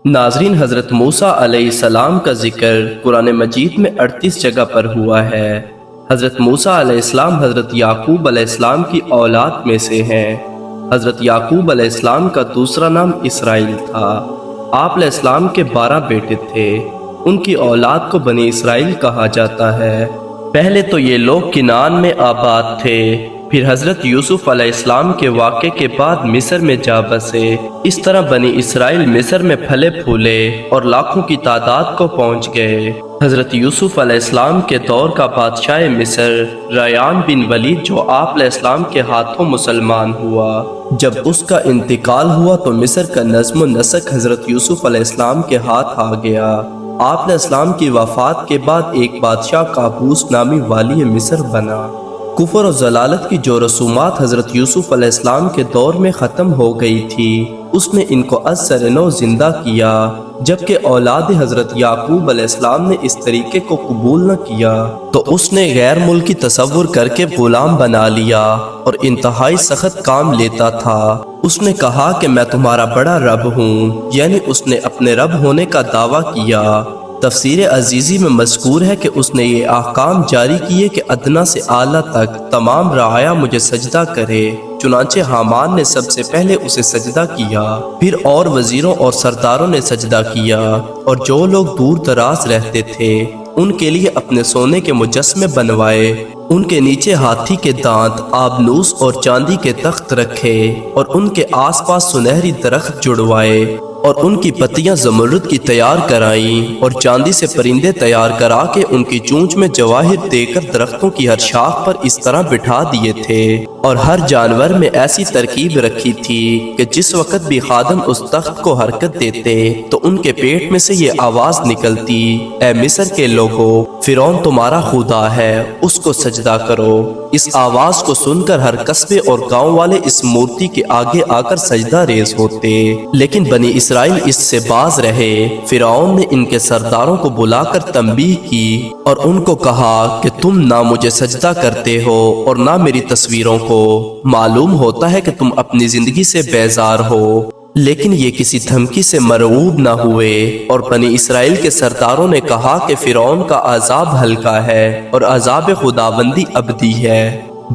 ناظرین، حضرت موسیٰ علیہ السلام کا ذکر قرآن مجید میں 38 جگہ پر ہوا ہے۔ حضرت موسیٰ علیہ السلام حضرت یعقوب علیہ السلام کی اولاد میں سے ہیں۔ حضرت یعقوب علیہ السلام کا دوسرا نام اسرائیل تھا۔ آپ علیہ السلام کے 12 بیٹے تھے۔ ان کی اولاد کو بنی اسرائیل کہا جاتا ہے۔ پہلے تو یہ لوگ کنعان میں آباد تھے، پھر حضرت یوسف علیہ السلام کے واقعے کے بعد مصر میں جا بسے۔ اس طرح بنی اسرائیل مصر میں پھلے پھولے اور لاکھوں کی تعداد کو پہنچ گئے۔ حضرت یوسف علیہ السلام کے دور کا بادشاہ مصر ریان بن ولید، جو آپ علیہ السلام کے ہاتھوں مسلمان ہوا، جب اس کا انتقال ہوا تو مصر کا نظم و نسق حضرت یوسف علیہ السلام کے ہاتھ آ گیا۔ آپ علیہ السلام کی وفات کے بعد ایک بادشاہ قابوس نامی والی مصر بنا۔ کفر و ضلالت کی جو رسومات حضرت یوسف علیہ السلام کے دور میں ختم ہو گئی تھی، اس نے ان کو از سر نو زندہ کیا، جبکہ اولاد حضرت یعقوب علیہ السلام نے اس طریقے کو قبول نہ کیا تو اس نے غیر ملکی تصور کر کے غلام بنا لیا اور انتہائی سخت کام لیتا تھا۔ اس نے کہا کہ میں تمہارا بڑا رب ہوں، یعنی اس نے اپنے رب ہونے کا دعویٰ کیا۔ تفسیر عزیزی میں مذکور ہے کہ اس نے یہ احکام جاری کیے کہ ادنا سے اعلیٰ تک تمام رعایا مجھے سجدہ کرے۔ چنانچہ حامان نے سب سے پہلے اسے سجدہ کیا، پھر اور وزیروں اور سرداروں نے سجدہ کیا، اور جو لوگ دور دراز رہتے تھے ان کے لیے اپنے سونے کے مجسمے بنوائے، ان کے نیچے ہاتھی کے دانت، آبنوس اور چاندی کے تخت رکھے، اور ان کے آس پاس سنہری درخت جڑوائے، اور ان کی پتیاں زمرد کی تیار کرائیں، اور چاندی سے پرندے تیار کرا کے ان کی چونچ میں جواہر دے کر درختوں کی ہر شاخ پر اس طرح بٹھا دیے تھے، اور ہر جانور میں ایسی ترکیب رکھی تھی کہ جس وقت بھی خادم اس تخت کو حرکت دیتے تو ان کے پیٹ میں سے یہ آواز نکلتی: اے مصر کے لوگو، فرعون تمہارا خدا ہے، اس کو سجدہ کرو۔ اس آواز کو سن کر ہر قصبے اور گاؤں والے اس مورتی کے آگے آ کر سجدہ ریز ہوتے، لیکن بنی اسرائیل اس سے باز رہے۔ فرعون نے ان کے سرداروں کو بلا کر تنبیہ کی اور ان کو کہا کہ تم نہ مجھے سجدہ کرتے ہو اور نہ میری تصویروں کو، معلوم ہوتا ہے کہ تم اپنی زندگی سے بیزار ہو۔ لیکن یہ کسی دھمکی سے مرعوب نہ ہوئے، اور بنی اسرائیل کے سرداروں نے کہا کہ فرعون کا عذاب ہلکا ہے اور عذاب خداوندی ابدی ہے۔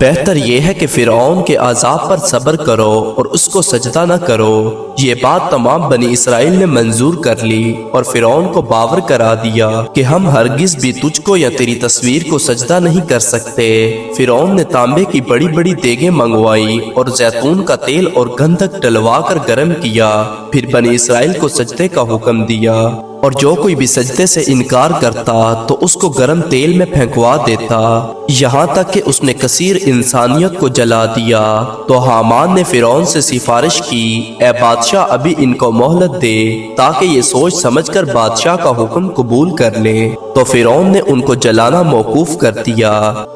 بہتر یہ ہے کہ فرعون کے عذاب پر صبر کرو اور اس کو سجدہ نہ کرو۔ یہ بات تمام بنی اسرائیل نے منظور کر لی اور فرعون کو باور کرا دیا کہ ہم ہرگز بھی تجھ کو یا تیری تصویر کو سجدہ نہیں کر سکتے۔ فرعون نے تانبے کی بڑی بڑی دیگیں منگوائی اور زیتون کا تیل اور گندھک ڈلوا کر گرم کیا، پھر بنی اسرائیل کو سجدے کا حکم دیا، اور جو کوئی بھی سجدے سے انکار کرتا تو اس کو گرم تیل میں پھینکوا دیتا، یہاں تک کہ اس نے کثیر انسانیت کو جلا دیا۔ تو حامان نے فرعون سے سفارش کی: اے بادشاہ، ابھی ان کو مہلت دے تاکہ یہ سوچ سمجھ کر بادشاہ کا حکم قبول کر لیں۔ تو فرعون نے ان کو جلانا موقوف کر دیا،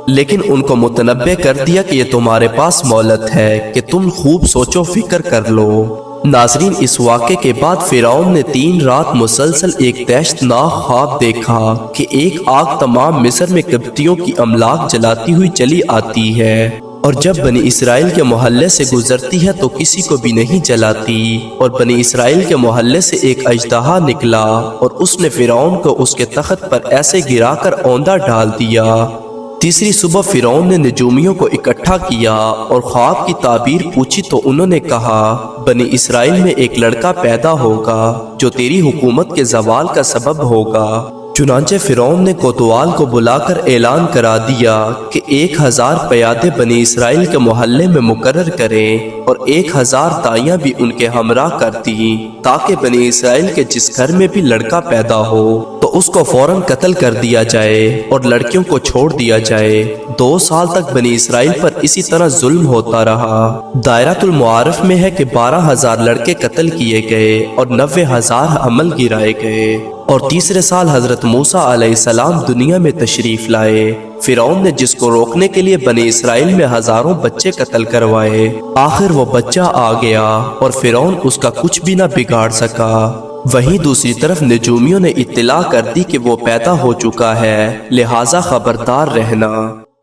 لیکن ان کو متنبہ کر دیا کہ یہ تمہارے پاس مہلت ہے کہ تم خوب سوچو فکر کر لو۔ ناظرین، اس واقعے کے بعد فرعون نے 3 رات مسلسل ایک دہشتناک خواب دیکھا کہ ایک آگ تمام مصر میں قبطیوں کی املاک جلاتی ہوئی چلی آتی ہے، اور جب بنی اسرائیل کے محلے سے گزرتی ہے تو کسی کو بھی نہیں جلاتی، اور بنی اسرائیل کے محلے سے ایک اژدہا نکلا اور اس نے فرعون کو اس کے تخت پر ایسے گرا کر اوندا ڈال دیا۔ تیسری صبح فرعون نے نجومیوں کو اکٹھا کیا اور خواب کی تعبیر پوچھی تو انہوں نے کہا: بنی اسرائیل میں ایک لڑکا پیدا ہوگا جو تیری حکومت کے زوال کا سبب ہوگا۔ چنانچہ فرعون نے کوتوال کو بلا کر اعلان کرا دیا کہ 1000 پیادے بنی اسرائیل کے محلے میں مقرر کریں اور 1000 دائیاں بھی ان کے ہمراہ کر دیں، تاکہ بنی اسرائیل کے جس گھر میں بھی لڑکا پیدا ہو تو اس کو فوراً قتل کر دیا جائے اور لڑکیوں کو چھوڑ دیا جائے۔ 2 سال تک بنی اسرائیل پر اسی طرح ظلم ہوتا رہا۔ دائرۃ المعارف میں ہے کہ 12,000 لڑکے قتل کیے گئے اور 90,000 عمل گرائے گئے، اور تیسرے سال حضرت موسیٰ علیہ السلام دنیا میں تشریف لائے۔ فرعون نے جس کو روکنے کے لیے بنی اسرائیل میں ہزاروں بچے قتل کروائے، آخر وہ بچہ آ گیا اور فرعون اس کا کچھ بھی نہ بگاڑ سکا۔ وہیں دوسری طرف نجومیوں نے اطلاع کر دی کہ وہ پیدا ہو چکا ہے، لہٰذا خبردار رہنا۔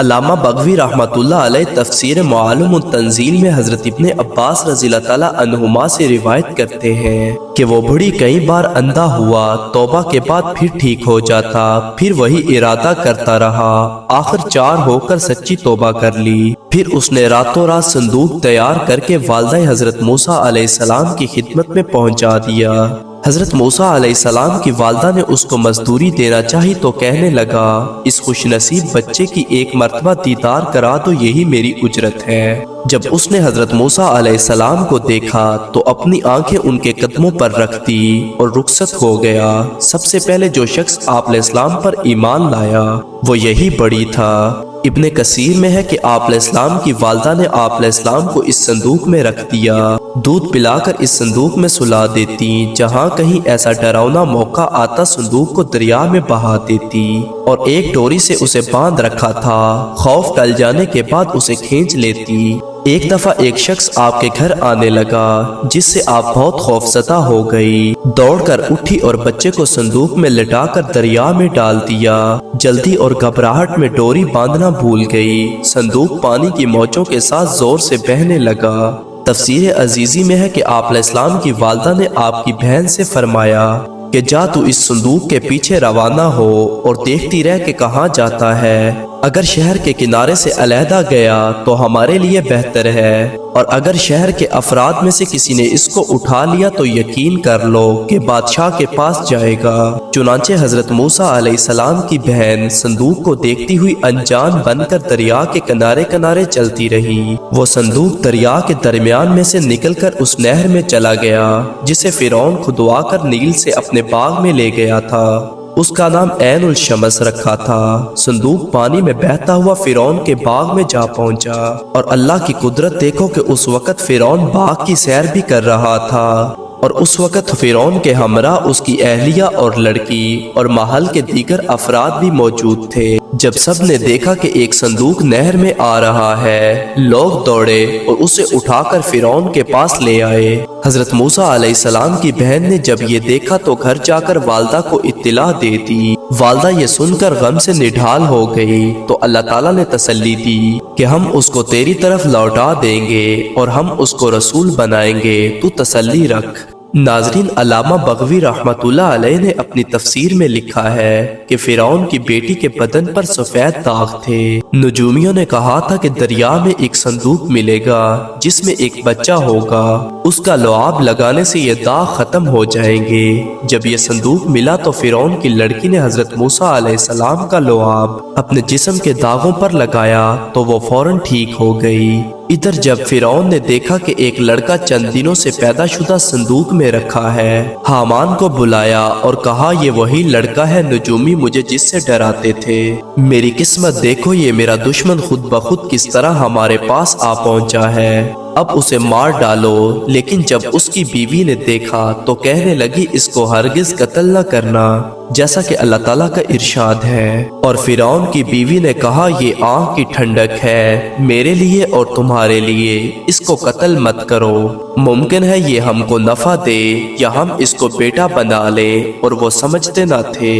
علامہ بغوی رحمۃ اللہ علیہ تفسیر معالم التنزیل میں حضرت ابن عباس رضی اللہ تعالیٰ عنہما سے روایت کرتے ہیں کہ وہ بڑی کئی بار اندھا ہوا، توبہ کے بعد پھر ٹھیک ہو جاتا، پھر وہی ارادہ کرتا رہا، آخر 4 ہو کر سچی توبہ کر لی۔ پھر اس نے راتوں رات صندوق تیار کر کے والدہ حضرت موسیٰ علیہ السلام کی خدمت میں پہنچا دیا۔ حضرت موسیٰ علیہ السلام کی والدہ نے اس کو مزدوری دینا چاہی تو کہنے لگا، اس خوش نصیب بچے کی ایک مرتبہ دیدار کرا دو، یہی میری اجرت ہے۔ جب اس نے حضرت موسیٰ علیہ السلام کو دیکھا تو اپنی آنکھیں ان کے قدموں پر رکھ دی اور رخصت ہو گیا۔ سب سے پہلے جو شخص آپ علیہ السلام پر ایمان لایا وہ یہی بڑی تھا۔ ابن کثیر میں ہے کہ آپ علیہ السلام کی والدہ نے آپ علیہ السلام کو اس صندوق میں رکھ دیا، دودھ پلا کر اس صندوق میں سلا دیتی، جہاں کہیں ایسا ڈراؤنا موقع آتا صندوق کو دریا میں بہا دیتی، اور ایک ڈوری سے اسے باندھ رکھا تھا، خوف ٹل جانے کے بعد اسے کھینچ لیتی۔ ایک دفعہ ایک شخص آپ کے گھر آنے لگا جس سے آپ بہت خوف زدہ ہو گئی، دوڑ کر اٹھی اور بچے کو صندوق میں لٹا کر دریا میں ڈال دیا۔ جلدی اور گھبراہٹ میں ڈوری باندھنا بھول گئی، صندوق پانی کی موجوں کے ساتھ زور سے بہنے لگا۔ تفسیر عزیزی میں ہے کہ آپ علیہ السلام کی والدہ نے آپ کی بہن سے فرمایا کہ جا تو اس صندوق کے پیچھے روانہ ہو اور دیکھتی رہ کہ کہاں جاتا ہے، اگر شہر کے کنارے سے علیحدہ گیا تو ہمارے لیے بہتر ہے، اور اگر شہر کے افراد میں سے کسی نے اس کو اٹھا لیا تو یقین کر لو کہ بادشاہ کے پاس جائے گا۔ چنانچہ حضرت موسیٰ علیہ السلام کی بہن صندوق کو دیکھتی ہوئی انجان بن کر دریا کے کنارے کنارے چلتی رہی۔ وہ صندوق دریا کے درمیان میں سے نکل کر اس نہر میں چلا گیا جسے فرعون کھدوا کر نیل سے اپنے باغ میں لے گیا تھا، اس کا نام عین الشمس رکھا تھا۔ صندوق پانی میں بہتا ہوا فرعون کے باغ میں جا پہنچا، اور اللہ کی قدرت دیکھو کہ اس وقت فرعون باغ کی سیر بھی کر رہا تھا، اور اس وقت فرعون کے ہمراہ اس کی اہلیہ اور لڑکی اور محل کے دیگر افراد بھی موجود تھے۔ جب سب نے دیکھا کہ ایک صندوق نہر میں آ رہا ہے، لوگ دوڑے اور اسے اٹھا کر فرعون کے پاس لے آئے۔ حضرت موسیٰ علیہ السلام کی بہن نے جب یہ دیکھا تو گھر جا کر والدہ کو اطلاع دے دی۔ والدہ یہ سن کر غم سے نڈھال ہو گئی تو اللہ تعالیٰ نے تسلی دی کہ ہم اس کو تیری طرف لوٹا دیں گے اور ہم اس کو رسول بنائیں گے، تو تسلی رکھ۔ ناظرین، علامہ بغوی رحمۃ اللہ علیہ نے اپنی تفسیر میں لکھا ہے کہ فرعون کی بیٹی کے بدن پر سفید داغ تھے۔ نجومیوں نے کہا تھا کہ دریا میں ایک صندوق ملے گا جس میں ایک بچہ ہوگا، اس کا لعاب لگانے سے یہ داغ ختم ہو جائیں گے۔ جب یہ صندوق ملا تو فرعون کی لڑکی نے حضرت موسیٰ علیہ السلام کا لعاب اپنے جسم کے داغوں پر لگایا تو وہ فوراً ٹھیک ہو گئی۔ ادھر جب فرعون نے دیکھا کہ ایک لڑکا چند دنوں سے پیدا شدہ صندوق میں رکھا ہے، حامان کو بلایا اور کہا یہ وہی لڑکا ہے نجومی مجھے جس سے ڈراتے تھے۔ میری قسمت دیکھو، یہ میرا دشمن خود بخود کس طرح ہمارے پاس آ پہنچا ہے، اب اسے مار ڈالو۔ لیکن جب اس کی بیوی نے دیکھا تو کہنے لگی اس کو ہرگز قتل نہ کرنا، جیسا کہ اللہ تعالیٰ کا ارشاد ہے۔ اور فرعون کی بیوی نے کہا یہ آنکھ کی ٹھنڈک ہے میرے لیے اور تمہارے لیے، اس کو قتل مت کرو، ممکن ہے یہ ہم کو نفع دے یا ہم اس کو بیٹا بنا لیں، اور وہ سمجھتے نہ تھے۔